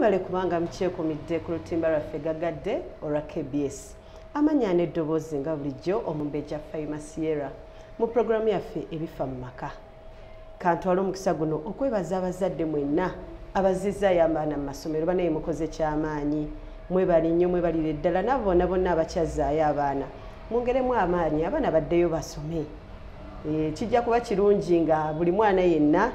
mwebale kubanga mukyekumidde ku lutimba lwaffe gagadde olwa KBS amanya n'eddoboozi nga bulijjo Omumbeja Faima Sierra mu programu yaffe ebifa mu maka kantwala omukisa guno okwebaza abazadde mwenna abazizaayo abaana mu masomero banaye mukoze kyamaanyi mwebali nnyo mwebalire ddala nabo bonna bonna abakyazaayo abaana mwongeremu amaanyi abaana baddeyo basome kijja kuba kirungi nga buli mwana yenna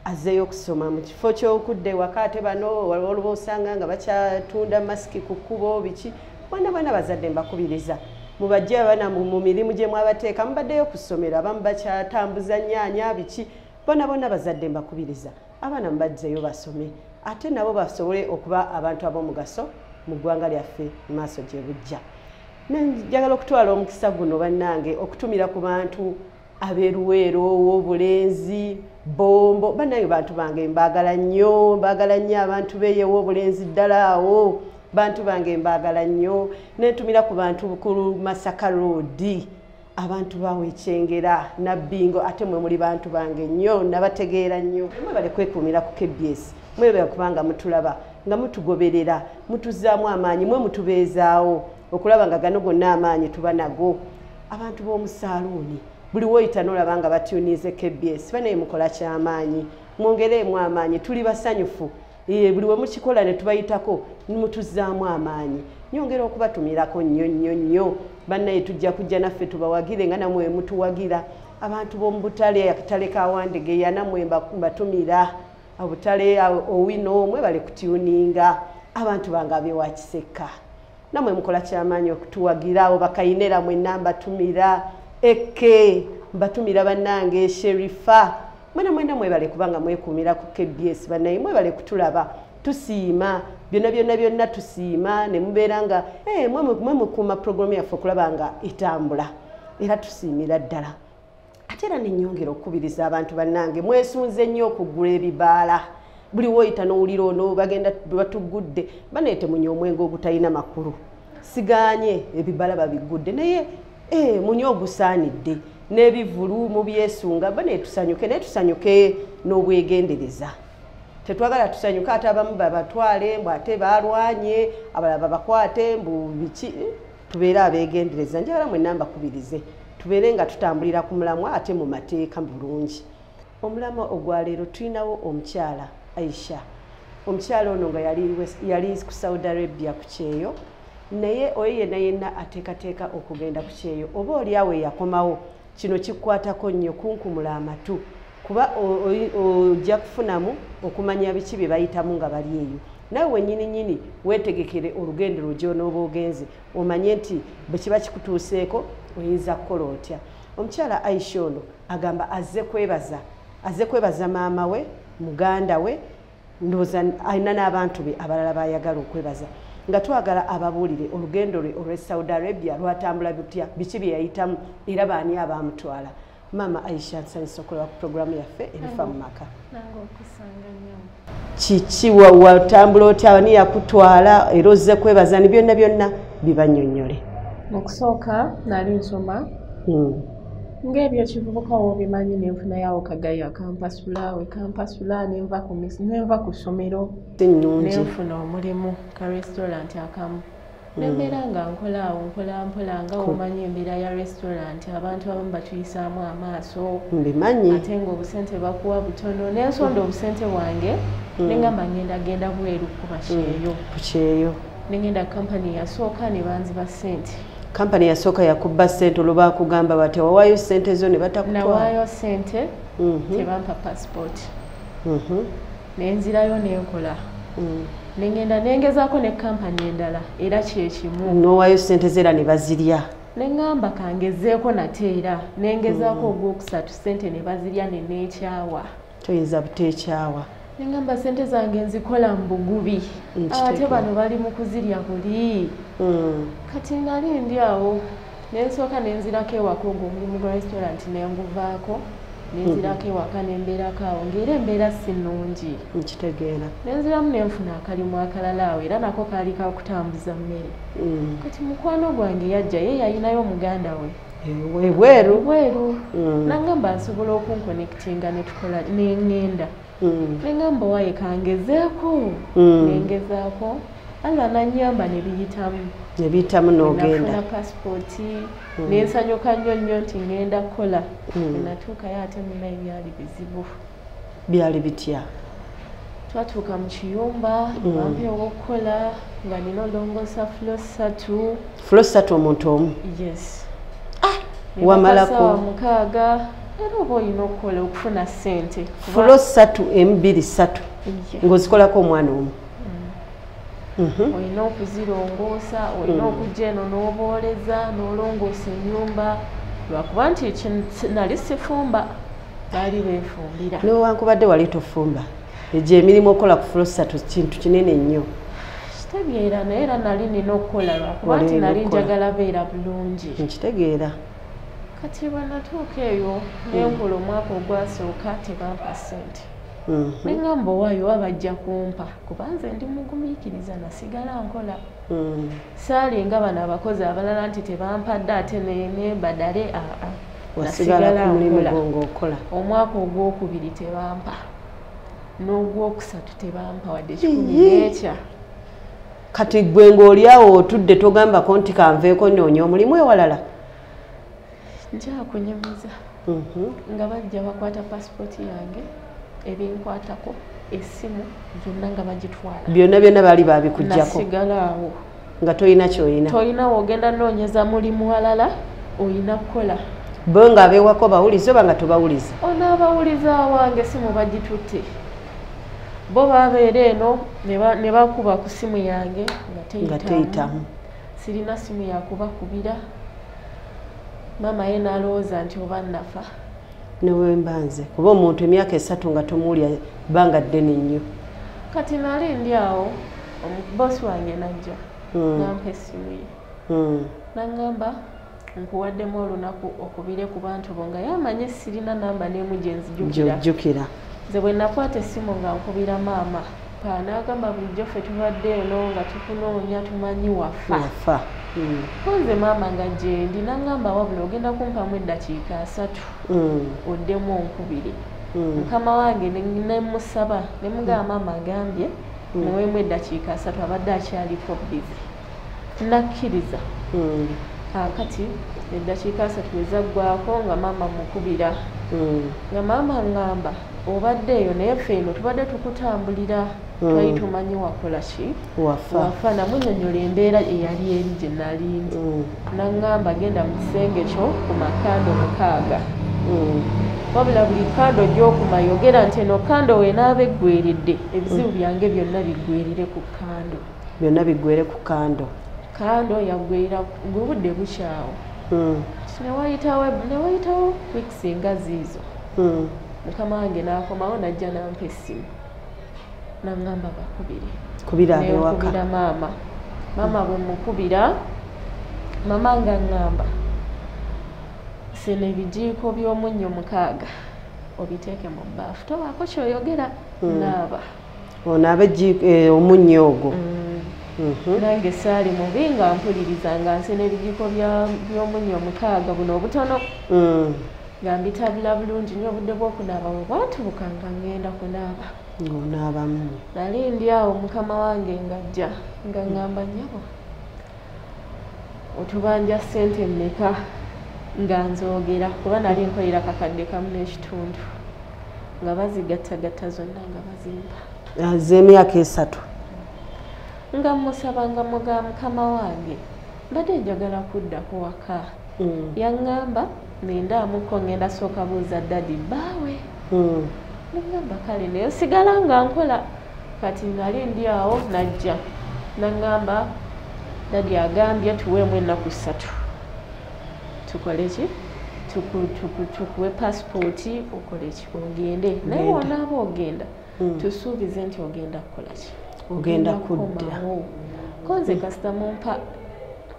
azeyo okusoma mu kifo ky'okudde waka ate bano waliwo osanga nga bakyatunda masiki ku kkubo biki bonna bazadde mbakubiriza mubajje abaana mu mirimu gye mwabateeka mubaddeyo ku ssomero abamu bakyatambuza nnyaanya biki bonna bazadde mbakubiriza abaana mubajjeyo basome ate nabo basobole okuba abantu ab'omugaso mu ggwanga lyaffe mu maaso gye bujja njagala okutwala omukisa guno bannange okutumira ku bantu abeeruweero w'obulenzi bombo bannayo bantu bange mbaagala nnyo abantu beeyewo obulenzi ddala awo bantu bange mbaagala nnyo nentumira ku bantu ku Masaka Road abantu bawekyengera nabbingo ate mwe muli bantu bange nnyo nabategeera nnyo mwebale kwekuumira ku KBS mwebale kubanga mutulaba nga mutugoberera mutuzaamu amaanyi mwe mutubeezaawo okulaba nga gano gonna amaanyi tuba nago abantu b'omu saaluuni buli woyita n'olaba nga batyunize KBS banaye mukola kyamaanyi mwongereemu amaanyi tuli basanyufu buli we mukikola ne tubayitako nimutuzaamu amaanyi nyongera okubatumirako nnyo bannaye tujja kujja naffe tubawagire nga namwe mutuwagira abantu b'omu butale akatale ka Wandegeya namwe mbatumira obutale owino mwebale kutyuninga abantu bange abeewa Kiseka namwe mukola kyamaanyi okutuwagira abo bakayinera mwenna mbatumira eke mbatumira bannange Sherifa mwena mwebale kubanga mwekuumira ku KBS bannaye mwebale kutulaba tusiima byonna tusiima ne mubeera nga mwe mukuuma programu yaffe okulaba nga etambula era tusiimira ddala ate era nenyongera okukubiriza abantu bannange mwesunze nnyo okugula ebibaala buli woyita n'owulira ono bagenda batugudde banaye temunywe omwenge ogutalina makulu sigaanye ebibaala babigudde naye munywe ogusaanidde n'ebivulu mu byesunga banaye tusanyuke n'obwegendereza tetwagala tusanyuke ate abamu babatwale mbu ate balwanye abalala babakwate mbu biki tubeere abeegendereza njagala mwenna mbakubirize tubeere nga tutambulira ku mulamwa ate mu mateeka bulungi omulamwa ogwaleero tulinawo omukyala Aisha omukyala ono nga yali ku Saudi Arabia ku kyeyo naye oyo yenna ateekateeka okugenda ku kyeyo oba oli awo yakomawo kino kikwatako nnyo kunkumula amatu kuba ojja kufunamu okumanya biki bye bayitamu nga bali eyo nawe wennyini weetegekere olugendo lw'onooba ogenze omanye nti bwe kiba kikutuuseeko oyinza kukola otya omukyala Aisha ono agamba azze kwebaza maama we muganda we ndowooza alina n'abantu be abalala bayagala okwebaza nga twagala ababuulire olugendo lwe olw'e Saudi Arabia lwatambula butya biki bye yayitamu era baani abaamutwala Mama Aisha nsanyusa okulaba ku programu yaffe ebifa mu maka kiki watambula otya ani yakutwala era ozze kwebaza ni byonna bibannyonnyole okusooka nali nsoma ng'ebyo kivubuka wobimanyi nenfunayo kagayo akampasula nenva ku ssomero nenfuna omulimu ka restaurant akamu nembeera nga nkolaawo mpola nga omanyi embeera ya restaurant abantu abamu batuyisaamu amaaso mbimanyi ate ng'obusente bakuwa butono nensonda obusente bwange nengamba ngenda bweru kuba kyeyo nengenda kampani yasooka ne banziba ssente kampani yasooka yakubba ssente olwo bakugamba bati wawaayo ssente zo ne batakutwala nawaayo ssente tebampa passport nenzirayo nenkola nengenda nengezaako ne kampani endala era kyekimu nowaayo ssente zeera ne bazirya nengamba kangezeeko nate era nengezaako ogwokusatu ssente ne bazirya neneekyawa toyinza buteekyawa nengamba ssente zange nzikola mu bugubi ate bano bali mu kuzirya buli kati nali ndi awo nensooka nenzirako ewaka ogwo omulimu gwa restaurant nenguvaako nenzirako ewaka nembeerako awo ng'era embeera si nnungi nkitegeera nenziramu nenfuna akalimu akalala awo era nako kaali kakutambuza mmere kati mukwano gwange yajja ye yalinayo muganda we bweru nangamba nsobola okunkonekitinga netukola nengenda nengamba waye kangezeeko nengezaako alla nanyamba nebiyitamu n'ogenda nafuna pasipoti nensanyuka nnyo nti ngenda kukola natuukayo ate muna ebyali bizibu byali bitya twatuuka mu kiyumba bampeewo okukola nga nina olongoosa fulo ssatu omuntu omu yes wamalako 6 era oba olina okukola okufuna ssente fulo 3 2 ng'ozikolako omwana omu olina okuzirongoosa olina okujja eno n'obooleza n'olongoosa ennyumba lwakuba nti nali sifumba baali beefumbira newankubadde wali tofumba egyo emirimu okola ku fulo 3 kintu kinene nnyo kitegeera naye era nali nina okukola lwakuba nti nali njagala beera bulungi nkitegeera kati bwenatuuka eyo nenkola omwaka ogwasooka tebampa ssente nengamba owaayo wabajja kumpa kuba nze ndi mugumiikiriza nasigala nkola saalinga bano abakozi abalala nti tebampadde ate nebadale wasigala ku mulimu gw'okola omwaka ogwokubiri tebampa n'ogwokusatu tebampa wadde 10 kati gwe ng'oli awo otudde togambako nti kanveeko nnoonya omulimu ewalala njakunyumiza nga bajja bakwata pasipoti yange ebinkwatako essimu zonna nga bagitwala byonna baali babikugjako nasigala awo nga tolina kyoyina tolina wogenda noonyeza mulimu walala olina kukola bo nga abeewako bawuliza oba nga tobawuliza onaabawuliza wange simu bagitutte bo babeera eno ne bakuba ku simu yange nga teyitamu sirina simu yakubakubira mama ye n'alowooza nti oba Nnafa newembanze kuba omuntu emyaka 3 nga tomuwulya bbanga ddene nnyo kati nali ndi awo bosi wange najja nampa essimu ye nangamba nkuwaddemu olunaku okubire ku bantu bo nga yamanye sirina namba n'emu gye nzijjukira nze bwe nakwata essimu nga nkubira maama n'agamba bulijjo ffe tubadde eno nga tukunoonya tumanyi wafa konze maama nga gyendi nangamba wabula ogenda kumpamu eddakiika 3 oddemu onkubire mukama wange nemusaba nemugamba maama agambye muweemu eddakiika 3 abadde akyaliko bizi nakkiriza kati eddakiika 3 ezaggwako nga maama mukubira nga maama ngamba obadde eyo naye ffe eno tubadde tukutambulira twali tumanyi wakola ki wafa namunnyonnyola embeera eyali eri gye nalindi nangamba genda mu kisenge kyo ku makando 6 wabula buli kando gy'okumayogera nti eno kando weenaaba eggweredde ebizibu byange byonna biggwerire ku kando byonna biggwere ku kando yaggwerera ng'obudde bukyawo newayitawo wiks nga ziizo mukama wange n'akomawo najja nampa essimu nangamba bakubira nenkubira maama bwe mukubira mama nga ngamba sena ebijiiko by'omunnyo 6 obiteeke mu bbaafu tobaako kyoyogera naaba onaabe omunnyo ogwo nange saali mubi nga mpuliriza nga nsena ebijiiko by'omunnyo 6 buno obutono nga mbitabula bulungi nnyo obudde bw'okunaaba bwe bwatuuka nga ngenda kunaaba ng'onaabamu nali ndi awo mukama wange ng'ajja nga ngamba nnyabo otubanja ssente mmeka nga nzoogera kuba nali nkolera kakadde kamu n'ekitundu nga bazigattagatta zonna nga bazimba z'emyaka 3 nga musaba nga muga mukama wange mbadde njagala kuddako waka yaŋŋamba nendaamuko ngenda sooka buuza dadi bbaawe nangamba kale naye sigala nga nkola kati nali ndi awo najja nangamba dadi agambye tuweemu ennaku 3 tukole ki tukuwe pasipooti okole ki ogende naye wonaaba ogenda tusuubize nti ogenda kukola ki ogenda kudda konze kasita mumpa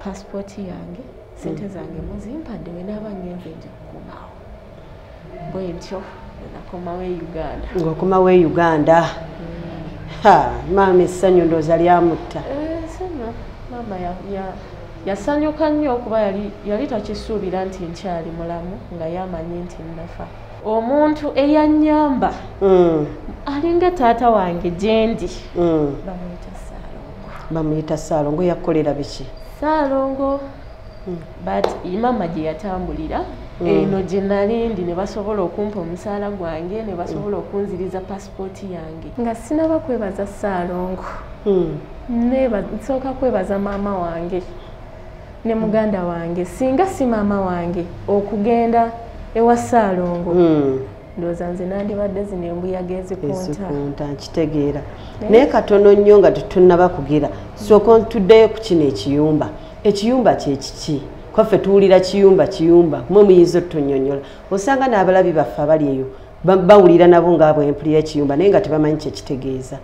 pasipooti yange sente zange muzimpadde wenaaba ngenze nja kukomawo bwe ntyo nakomawo e Uganda ng'okomawo e Uganda maama essanyu ndooza lyamutta essanyu maama yasanyuka nnyo kuba yali takisuubira nti nkyali mulamu nga yamanyi nti Nnafa omuntu eyanyamba alinga taata wange gyendi bamuyita Ssaalongo yakolera biki Ssaalongo but mama gye yatambulira eno gye nalindi ne basobola okumpa omusaala gwange ne basobola okunziriza pasipooti yange nga sinaba kwebaza Ssaalongo nsooka kwebaza maama wange ne muganda wange singa si maama wange okugenda ewa Ssaalongo ndowooza nze nandibadde zino embuyaga ezikunta nkitegeera naye katono nnyo nga tetunnaba kugira sooka tuddeyo ku kino ekiyumba kyekiki kwaffe tuwulira kiyumba mwe muyinza otunyonyola osanga n'abalabi baffe abali eyo bawulira nabo ngaabo empulira ekiyumba naye nga tebamanyi kyekitegeeza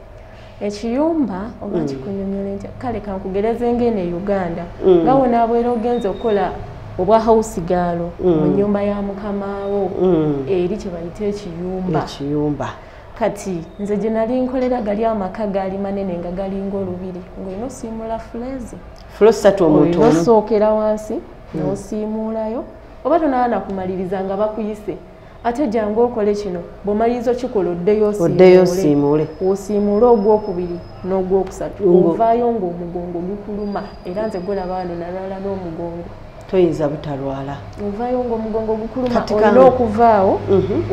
ekiyumba oba kikunyonyola ntya kale kankugereze ng'eno e Uganda nga wonaabwera ogenza okukola obwa house girl mu nnyumba ya mukamaawo eri kye bayita ekiyumba kati nze gye nali nkolera gali amaka gaali manene nga galinga olubiri ng'olina osiimula fulo ssatu omuntu osookera wansi n'osiimuulayo oba tonaaba nakumaliriza nga bakuyise ate jangu okole kino bw'omaliriza okikola oddeyo osiimule osiimule ogwokubiri n'ogwokusatu ovaayo ng'omugongo gukuluma era nze golaba wano nalwala n'omugongo toyinza butalwala ovaayo ng'omugongo gukuluma olina okuvaawo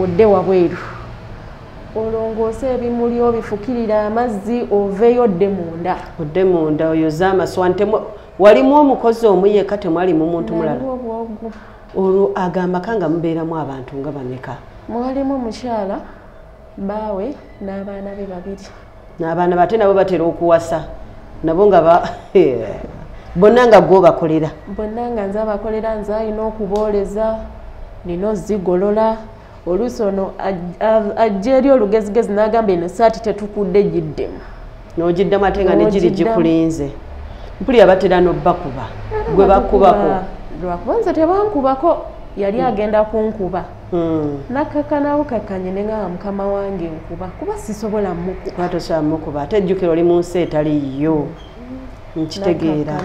odde wabweru olongoose ebimuli obifukirira amazzi oveeyo odde munda oyoze amaswani walimu omukozi omu yekka temwalimu muntu mulala olwo agambaka nga mubeeramu abantu nga bameka mwalimu mukyala baawe n'abaana be babiri n'abaana bate nabo batera okuwasa nabo nga bonna nga gwe bakolera bonna nga nze abakolera nze alina okubooleza nina ozigolola oluusi ono ajja eri olugezigezi n'agamba eno saati tetukudde giddemu n'ogiddemu ate nga negiri gikulinze mpulira batera n'obbakuba gwe bakubako lwakuba nze tebankubako yali agenda kunkuba nakkakana bukakkanye ne nga mukama wange nkuba kuba sisobola mukuba tosamukuba ate ejjukira oli mu nsi etaliyo nkitegeera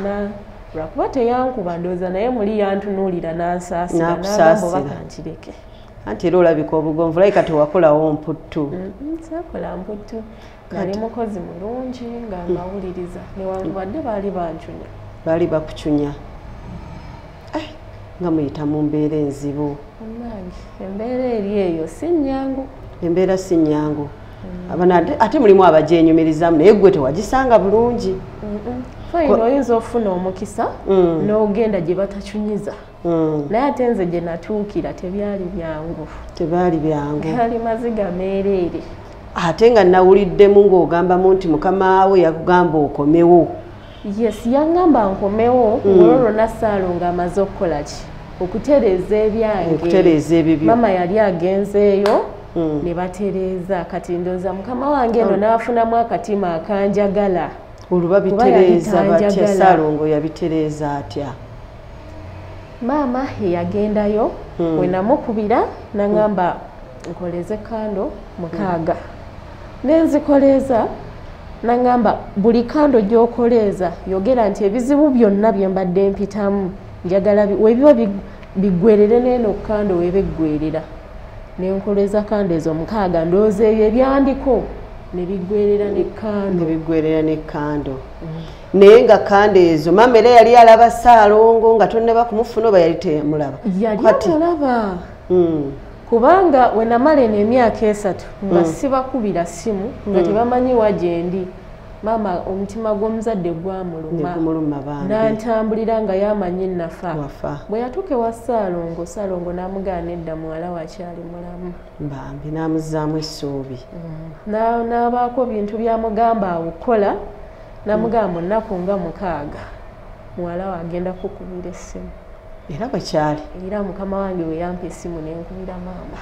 lwakuba teyankuba ndowooza naye muli yantunuulira n'ansaasira n'agamba oba kankireke anti era olabika obugonvu layika tewakolawo mputtu sakola mputtu nali mukozi mulungi nga mbawuliriza newankubadde baali bakucunya nga muyita mu mbeera enzibu embeera eri eyo si nnyangu embeera si nnyangu ate mulimu abagyenyumirizamu naye gwe tewagisanga bulungi fayina oyinza ofuna omukisa n'ogenda gye batakyunyiza naye ate nze gye natuukira tebyali byangu gali maziga meereere ate nga nawuliddemu ng'ogambamu nti mukama we yakugamba okomewo yes yaŋŋamba nkomewo olwo Ssaalongo amaze okukola ki okutereeza ebyange mama yali agenzeeyo ne batereeza kati ndowooza mukama wange eno n'afunamu akatima akanjagala olwo babitereeza batya Ssaalongo yabitereeza atya maama eyagendayo we namukubira naŋŋamba nkoleze kando 6 nenzikoleeza naŋŋamba buli kando gy'okoleeza yogera nti ebizibu byonna bye mbadde mpitamu njagala webiba biggwerere n'eno kando webiggwerera nenkoleza kando ezo 6 ndowooza ebyo ebyandiko ne biggwerera ne kando naye nga kando ezo mama era yali alaba Ssaalongo nga tonneba kumufuna oba yali temulaba yali amulaba kubanga we namala eno emyaka 3 nga sibakubira simu nga tebamanyi wa gyendi mama omutima gw'omuzadde gwamuluma n'antambulira nga yamanyi Nnafa bwe yatuuka ewa Ssaalongo n'amugaana edda muwala wakyali mulamu bambi n'amuzzaamu essuubi n'abaako bintu byamugamba awukola n'amugamba nnaku nga 6 muwala we agenda kukubira essimu era bwekyali era mukama wange we yampa essimu nenkubira maama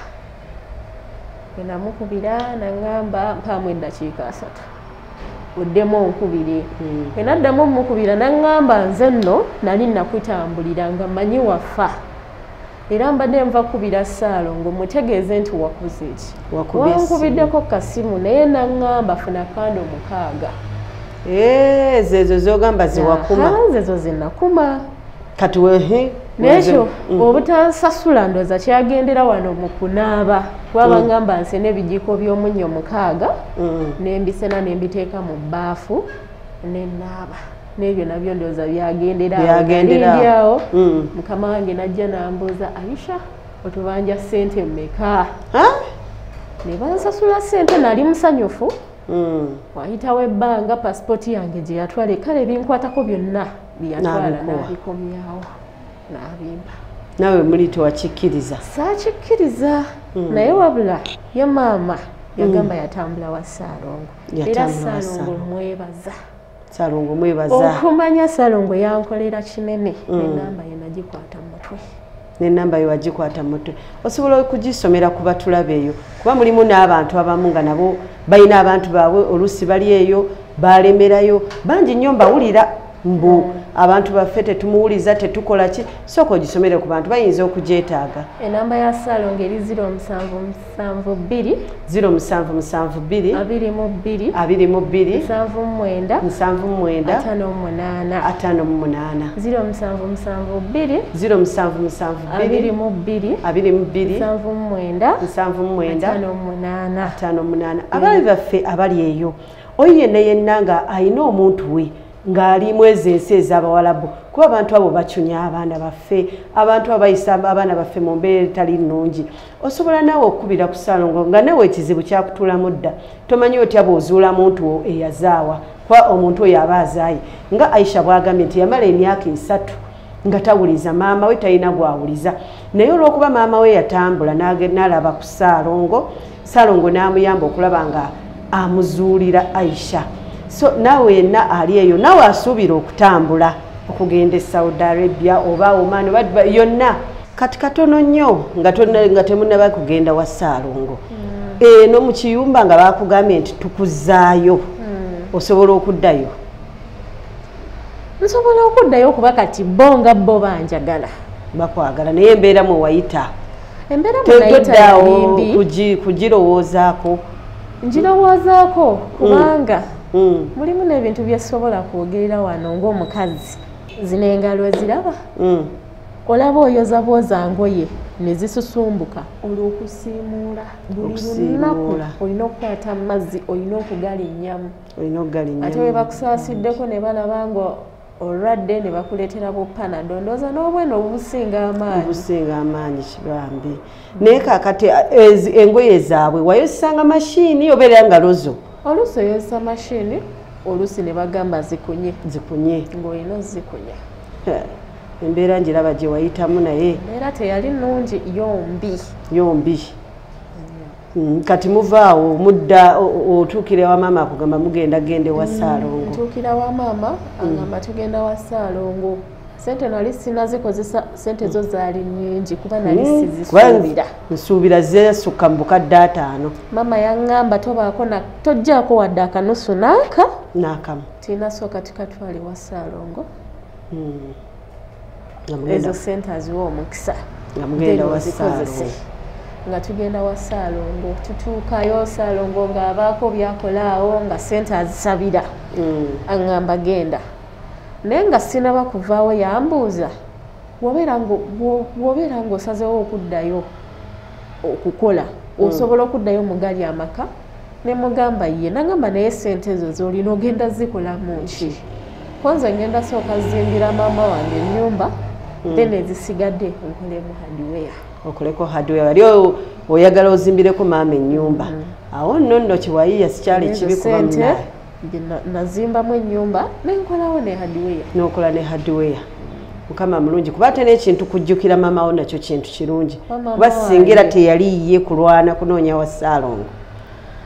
we namukubira naŋŋamba mpaamu eddakiika 3 oddemu onkubire we naddamu omukubira naŋŋamba nze nno nali nakutambulira nga mmanyi wafa era mbadde nva kubira Ssaalongo mutegeeze nti wakoze eki wankubiddeko kasimu naye naŋŋamba funa kando 6 zezo zogamba ziwakuma zezo zinakuma kati wehe nekyo obutansasula ndoza kyagendera wano mu kunaaba kuba ngamba nse n'ebijiko by'omunnyo 6 nembisena nembiteeka mu bbaafu nenaaba n'ebyo nabyo ndoza byagenderawo mukama wange najja nambuuza Aisha otubanja ssente mmeka ne bansasula ssente nali musanyufu wayitawo ebbanga pasipoti yange gye yatwala kale ebinkwatako byonna byatwala nabikomyawo nabimba nawe muli tewakikkiriza saakikkiriza naye wabula ye maama yagamba yatambula wa Ssaalongo era Ssaalongo mwebaza okumanya Ssaalongo yankolera kinene enamba ye nagikwata mu mutwe n'enamba yo wagikwata mu mutwe osobola okugisomera ku batulabe eyo kuba mulimu n'abantu abamu nga nabo balina abantu baabwe olusi bali eyo balemerayo bangi nnyo mbawulira mbu abantu baffe tetumuwuliza tetukola ki sooka ogisomere ku bantu bayinza okugyetaaga enamba ya Ssaalongo eri 0772 0772 22 22 79 58 0772 58 abaali baffe abali eyo oyo yenna yenna nga alina omuntu we ng'ali mwezi ensi ez'Abawarabu kuba abantu abo bacunya abaana baffe abantu abayisa abaana baffe mu mbeera etali nnungi osobola naawe okukubira ku Ssaalongo nga nawe ekizibu kyakutulamu dda tomanyi otya bw'ozuula muntu eyazaawa kuba omuntu oyo aba azaaye nga Aisha bw'agambye nti yamala emyaka 3 nga tawuliza maama we talina gwawuliza naye olw'okuba maama we yatambula n'alaba ku Ssaalongo n'amuyamba okulaba nga amuzuulira Aisha so nawe yenna ali eyo nawe asuubira okutambula okugenda e Saudi Arabia oba Oman yonna kati katono nnyo nga temunnaba kugenda wa Ssaalongo no Mukiyumba nga bakugambye nti tukuzaayo osobola okuddayo nsobola okuddayo kuba kati bonga bo banjagala bakwagala naye embeera mwe wayita embeera mwe wayita kugirowoozaako njirowoozaako kubanga mulimu n'ebintu byesobola kwogerera wano ng'omukazi zino engalo eziraba olaba oyoza bwoza ngoye ne zisusumbuka olw'okusiimuula buli lunaku olina okukwata amazzi olina okugalinnyamu ate we bakusaasiddeko ne balaba nga olwadde ne bakuleetera bupanado ndooza n'obweno obusinga amaanyi kibambi naye kaakati engoye zaabwe wayosanga mashiini obeera nga lozo olusi oyozesa mashini olusi ne bagamba zikunye ng'olina ozikunya embeera njiraba gye wayitamu naye embeera teyali nnungi yombi kati muvaawo mudda otuukira wa maama akugamba mugenda gende wa Ssaalongo ntuukira wa maama agamba tugenda wa Ssaalongo sente nali sinazikozesa sente zo zaali nnyingi kuba nali sizisuubira nsuubira zesukka mu bukadde 5 maama yaŋŋamba tojjaako wadde akanusu n'akamu tinasooka tikatwali wa Ssaalongo ezo sente aziwa omukisa nga tugenda wa Ssaalongo tutuukayo Ssaalongo ng'abaako byakolaawo nga sente azisabira aŋŋamba genda naye nga sinaba kuvaawo yambuuza bw'obeera ng'osazeewo okuddayo okukola osobola okuddayo mugali amaka ne mugamba ye nagamba naye sente ezo z'olina ogenda zikolamu ki kwanza ngenda sooka zimbira maama wange ennyumba then ezisigadde nkolemu hardware okoleko hardware wali oyagala ozimbireko maama ennyumba awo nno kiwayiya sikyali kibi kuba munaye nazimbamu ennyumba nenkolawo ne hardware nokola ne hardware mukama mulungi kuba ate n'ekintu kujjukira maama wo nakyo kintu kirungi kuba singira teyali ye kulwana kunoonya wa Ssaalongo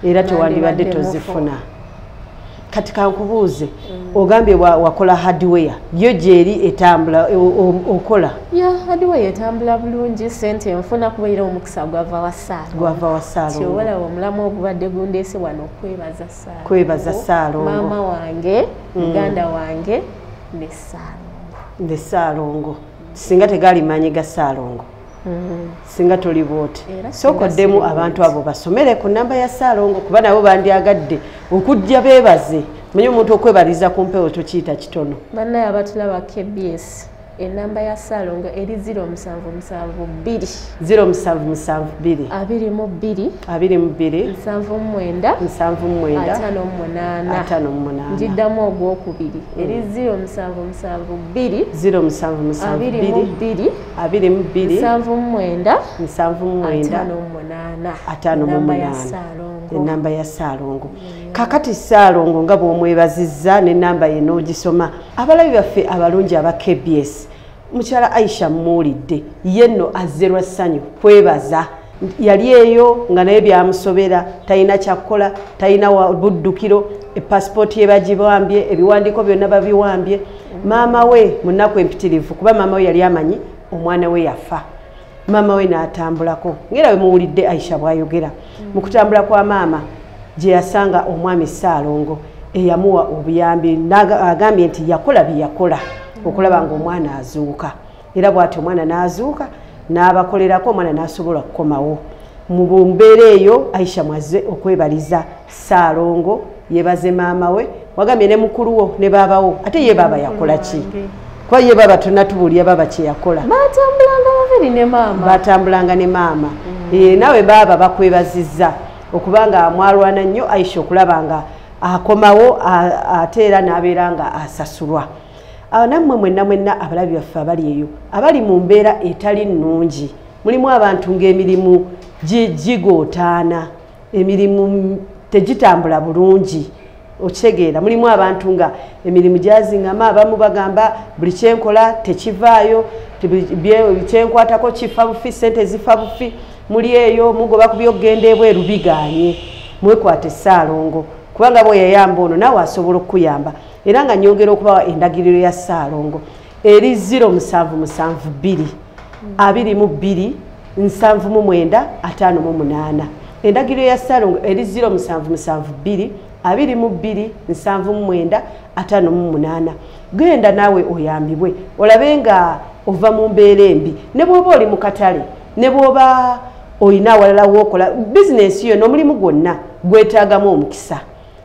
era tewandibadde tozifuna kati kankubuuze ogambye wakola hardware yo gyeri etambula okola hardware etambula bulungi sente enfuna kubeera omukisa gwava wa Ssaalongo tiowalawo omulamu ogubadde gundeese wano kwebaza Ssaalongo maama wange muganda wange ne Ssaalongo singa tegali manyi ga Ssaalongo singa toli bwoti sookoddemu abantu abo basomere ku namba ya Ssaalongo kuba nabo bandyagadde okujja beebaze manyi omuntu okwebaliza ku mpewo tokiyita kitono bannaye abatulaba KBS enamba ya Saalongo eri 0772 0772 22 22 79 58 njiddamu ogwokubiri eri 0772 0772 22 79 58 enamba ya Saalongo. Kakati Saalongo nga bw'omwebazizza n'enamba ye n'ogisoma. Abalabi baffe abalungi aba KBS, mukyala Aisha muwulidde yenno azze lwa ssanyu kwebaza. Yali eyo nga naye byamusobera, talina kyakkola, talina buddukiro, epasipooti ye bagiwambye, ebiwandiiko byonna babiwambye. Maama we mu nnaku empitirivu, kuba maama we yali amanyi omwana we yafa. Maama we n'atambulako ngera we muwulidde Aisha bw'ayogera. Mu kutambula kwa maama gye yasanga omwami Saalongo eyamuwa obuyambi, agambye nti yakola bye yakola okulaba ng'omwana azuuka. Era bw'ati omwana n'azuuka n'abakolerako, omwana n'asobola kukomawo. Mu mbeera eyo Aisha mwazze okwebaliza Saalongo, yebaze maama we, wagambye ne mukulu wo ne baabawo. Ate ye baaba yakola ki? Kwa ye baba tunatubuulira baba kye yakola. Batambulanga ne maama. Nawe baba bakwebazizza okubanga mwalwana nnyo Aisha okulaba nga akomawo ate era n'abeera nga asasulwa. Nammwe mwenna abalabi baffe abali eyo abali mu mbeera etali nnungi, mulimu abantu ng'emirimu gigootaana, emirimu tegitambula bulungi. Okitegeera, mulimu abantu nga emirimu gyazingama, abamu bagamba buli kyenkola tekivaayo, kyenkwatako kifa bufi, sente zifa bufi. Muli eyo mugoba ku byokugenda ebweru bigaanye. Mwekwate Saalongo kubanga bwe yayamba ono naawe asobola okukuyamba. Era nga nyongera okubawa endagiriro ya Saalongo eri 0772 22 79 58. Endagiriro ya Saalongo eri 0772 22 79 58. Genda naawe oyambibwe olabe nga ova mu mbeera embi. Ne bw'oba oli mu katale, ne bw'oba oyina awalala w'okola bizinensi yo n'omulimu gwonna gwetaagamu omukisa,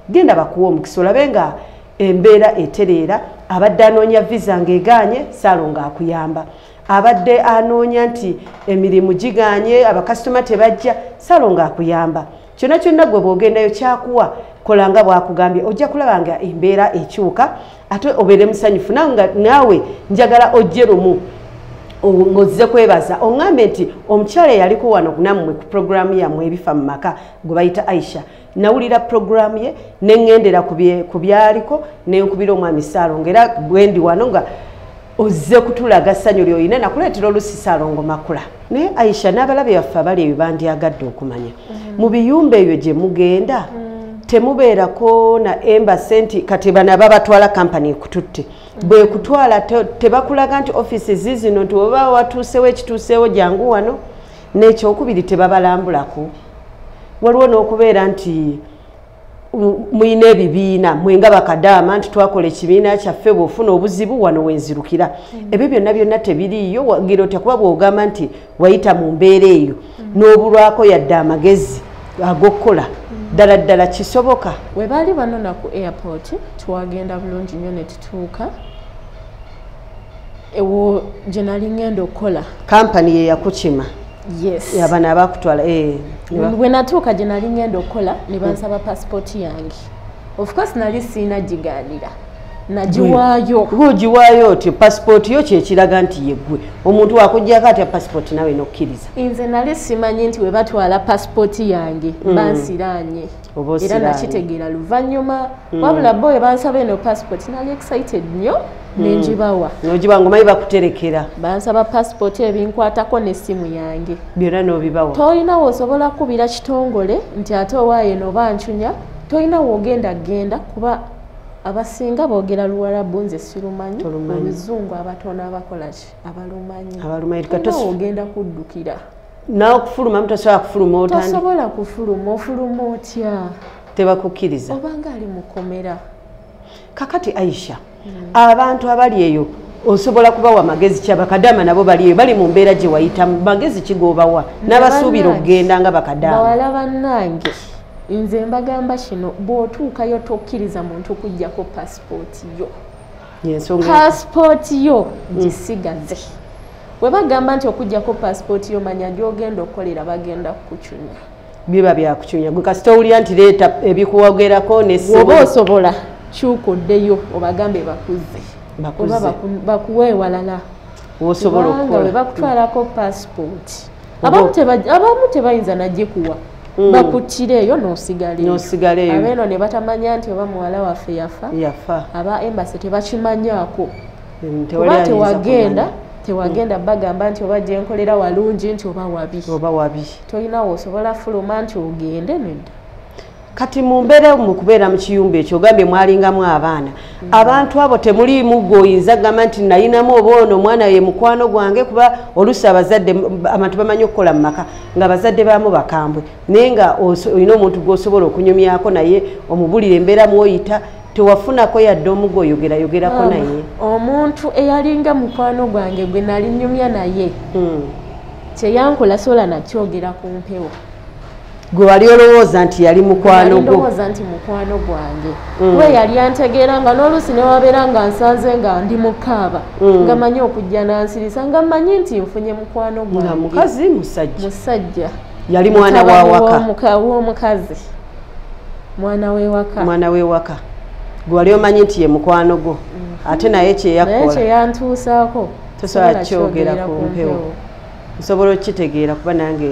genda bakuwa omukisa olabe nga embeera etereera. Abadde anoonya visa ng'egaanye, Saalongo akuyamba. Abadde anoonya nti emirimu gigaanye, abakasitoma tebajja, Saalongo akuyamba. Kyonna kyonna gwe bw'ogendayo kyakuwa, kola nga bw'akugambye, ojja kulaba nga embeera ekyuka ate obeere musanyufu. Naawe njagala ojje lumu ng'ozze kwebaza oŋŋambe nti omukyala eyaliko wano nammwe ku puroguraamu yammwe ebifa mu maka gwe bayita Aisha, nawulira puroguraamu ye ne ŋŋendera ku byaliko ne nkubira omwami Saalongo, era bwe ndi wano nga ozze kutulaga ssanyu ly'olina nakuleetera olusi Saalongo makula. Naye Aisha n'abalabe baffe abali ebyo bandyagadde okumanya mu biyumba ebyo gye mugenda temubeerako na embassy nti kati bana babatwala kampani ekututte. Bwe kutwala tebakulaga nti offices zino nti oba watuusewo ekituuseewo jangu wano. N'ekyokubiri tebabalambulako. Waliwo n'okubeera nti muyina ebibiina mwenga bakadaama nti twakola ekibiina kyaffe bw'ofuna obuzibu wano wenzirukira. Ebyo byonna tebiriiyo. Wagira otya kuba bw'ogamba nti wayita mu mbeera eyo n'obulwako yadde amagezi ag'okkola ddala kisoboka. We baali banona ku airport twagenda bulungi nnyo ne tutuuka ewo gye nali ngenda okukola kampani ye yakukima. Yes. Yabana abakutwala bwe natuuka gye nali ngenda okukola ne bansaba passport yange. Of course nali siina gigaanira nagiwaayo. Ogiwaayo oti passport yo kyekiraga nti yeggwe omuntu wakuggyako atya passport nawe n'okkiriza. Nze nali simanyi nti we batwala passport yange bansiraanye era nakitegeera luvannyuma. Wabula bo we bansaba eno passport nali excited nnyo nenjibawa. N'ogiba ngomanyi bakuterekera. Bansaba passport ebinkwatako n'essimu yange. Byonna n'obibawa. Toyina wosobola kubira kitongole nti ate owaaye no banchunya. Toyina wogenda genda kuba abasinga boogera Luwarabu nze sirumanyi. Oluzungu abatono abakola ki abalumanyi. Katoso ogenda kuddukira. Nawe kufuluma mtu tasobola kufuluma otandi. Tasobola kufuluma ofuluma otya. Tebakukkiriza. Obanga ali mukomera. Kakati Aisha, abantu abali eyo osobola kubawa magezi ki? Abakadama nabo bali eyo bali mu mbeera gye wayita magezi ki g'obawa n'abasuubira okugenda nga bakadama? Bawala bannange nze mbagamba kino bw'otuukayo tokkiriza muntu okuggyako passport yo. passport yo gisigaze we bagamba nti okujjako passport yo manya gyogenda okukolera bagenda kukucunya biba byakucunya gwe kasita owulira nti leeta ebikuwogerako oba osobola kyukoddeyo obagambe bakuze oba bakuwe walala osobola okukola we bakutwalako passport abamu tebayinza nagikuwa bakutireeyo nosigaleyo abeeno ne batamanya nti oba muwala waffe yafa aba embasi tebakimanyaako oba tewagenda bagamba nti oba gyenkolera walungi nti oba wabi tolina wosobola fuluma nti ogende nedda kati mumbeera mu kubeera mu kiyumba ekyo ogambye mwalingamu abaana abantu abo temuliimu gwoyinza gamba nti nayinamu oba ono omwana ye mukwano gwange kuba oluusi abazadde abantu bamanyi okukola mu maka nga abazadde baamu bakambwe naye nga olina omuntu gw'osobola okunyumyako naye omubulire embeera mwoyita tewafunako yadde omugo yogerako naye omuntu eyalinga mukwano gwange gwe nalinyumya naye kyeyankola sola nakyogera ku mpewo gwe wali olowooza nti yali mukwano gwo ndowooza nti mukwano gwange we yali antegeera nga n'oluusi ne wabeera nga nsanze nga ndi mukaaba nga manyi okujja nansirisa nga mmanyi nti nfunye mukwano gwange mukazi musajja yali mwana w'omukazi mwana w'ewaka gwe wali omanyi nti ye mukwano gwo ate naye kyeyantuusaako tosobola kyogera ku mpewo nsobola okukitegeera kuba nange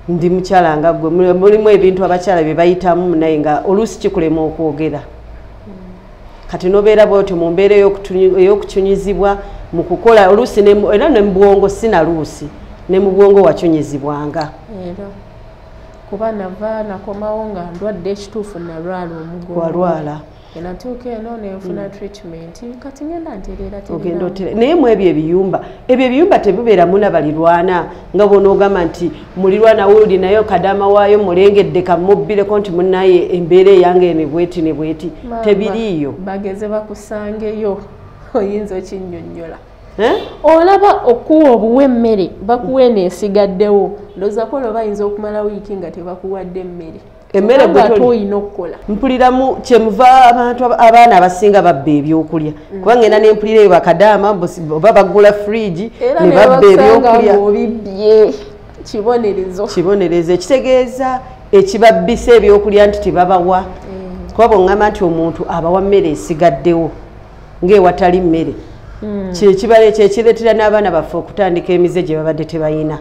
ndi mukyala nga gwe mulimu ebintu abakyala bye bayitamu naye nga oluusi kikulema okwogera kati nobeera bwotyo mu mbeera ey'okucunyizibwa mu kukola oluusi era ne mu bwongo sinaluusi ne mu bwongo wacunyizibwanga kuba nava nakomawo nga ndwadde ekituufu nalwala omugongo walwala enatuuka eno nenfuna treatment kati ngenda ntereera naye mu ebyo ebiyumba tebibeeramu nabalirwana nga bonaogamba nti mulirwana wuli nayo kadama waayo mulengedde kamubbireko nti munaye embeera eyange nebweti nebweti tebiriiyo bageze bakusangeyo oyinza okinnyonnyola olaba okuwa obuwa emmere bakuwa enesigaddewo ndowooza ko olwo bayinza okumala wiiki nga tebakuwadde emmere toyina okukola mpuliramu kyemuva abantu abaana abasinga babba ebyokulya kuba ngenda nempulira eyo bakadaama oba bagula fridge ne babba ebyokulya obibbye kibonerezo ekitegeeza ekibabbisa ebyokulya nti tebabawa kuba bongamba nti omuntu abawa mmere esigaddewo ng'ewatali mmere kyekireetera n'abaana baffe okutandika emize gye babadde tebayina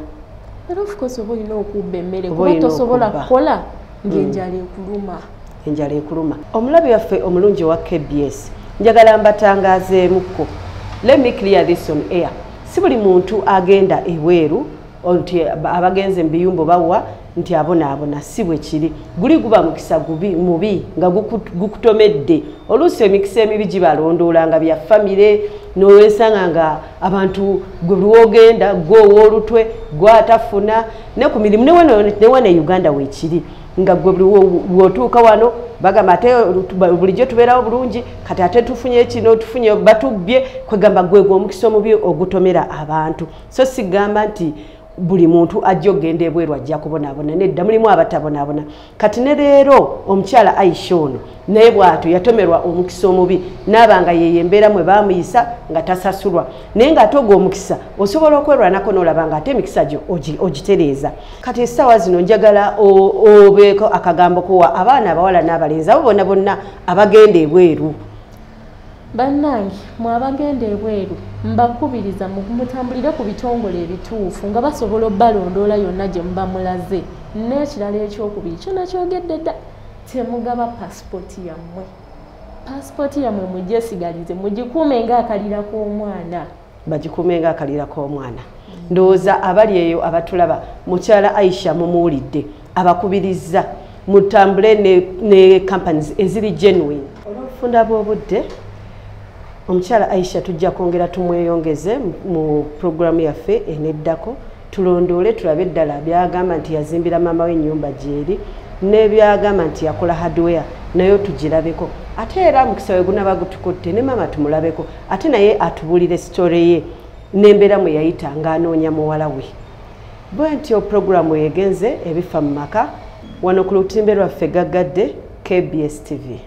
era of course oba olina okubba emmere kuba tosobola kukola enjala ekuluma omulabi waffe omulungi wa KBS njagala mbatangaazeemukko let me clear this on air si buli muntu agenda ebweru nti abagenze mbiyumbo bawa nti abonaabona si bwe kiri guli guba mukisa mubi nga gukutomedde oluusi emikisa emibi gibalondoola nga bya famire nowesanga nga abantu gwe lwogenda gwowa olutwe gwatafuna ne ku mirimu newana Uganda weekiri nga gwe bwotuuka wano bagamba ate bulijjo tubeerawo bulungi kati ate tufunye kino tufunye batubbye kwegamba gwegwa omukisa omubi ogutomera abantu so sigamba nti buli muntu ajja okgenda ebweru ajja kubonaabona nedda mulimu abatabonaabona kati ne leero omukyala Aisha ono naye bw'atyo yatomerwa omukisa omubi n'abanga yeyo embeera mwe baamuyisa nga tasasulwa naye ng'ate ogwo omukisa osobola okwerwanako n'olaba nga ate emikisa gyo ogitereeza kati essaawa zino njagala obeeko akagambo kowa abaana abawala n'abalenzi abo bonna bonna abagenda ebweru bannange mwabagenda ebweru mbakubiriza mutambulire ku bitongole ebituufu nga basobola obbalondoola yonna gye muba mulaze n'ekirala ekyokubiri kyonna kyogedde dda temugaba pasipoti yammwe mugyesigalize mugikuume ng'akalira k'omwana bagikuume ng'akalira k'omwana ndowooza abali eyo abatulaba mukyala Aisha mumuwulidde abakubiriza mutambule ne companies eziri genuine olw'obufunda bw'obudde omukyala Aisha tujja kwongera tumweyongeze mu programu yaffe eneddako tulondoole tulabe eddala byagamba nti yazimbira maama we ennyumba gyeri n'ebyagamba nti yakola hardware nayo tugirabeko ate era mukisa we gunaba gutukutte ne maama tumulabeko ate naye atubulire story ye n'embeera mwe yayita ng'anoonya muwala we bwe ntyo programu yegenze ebifa mu maka wano ku lutimbe lwaffe gaggadde KBS TV.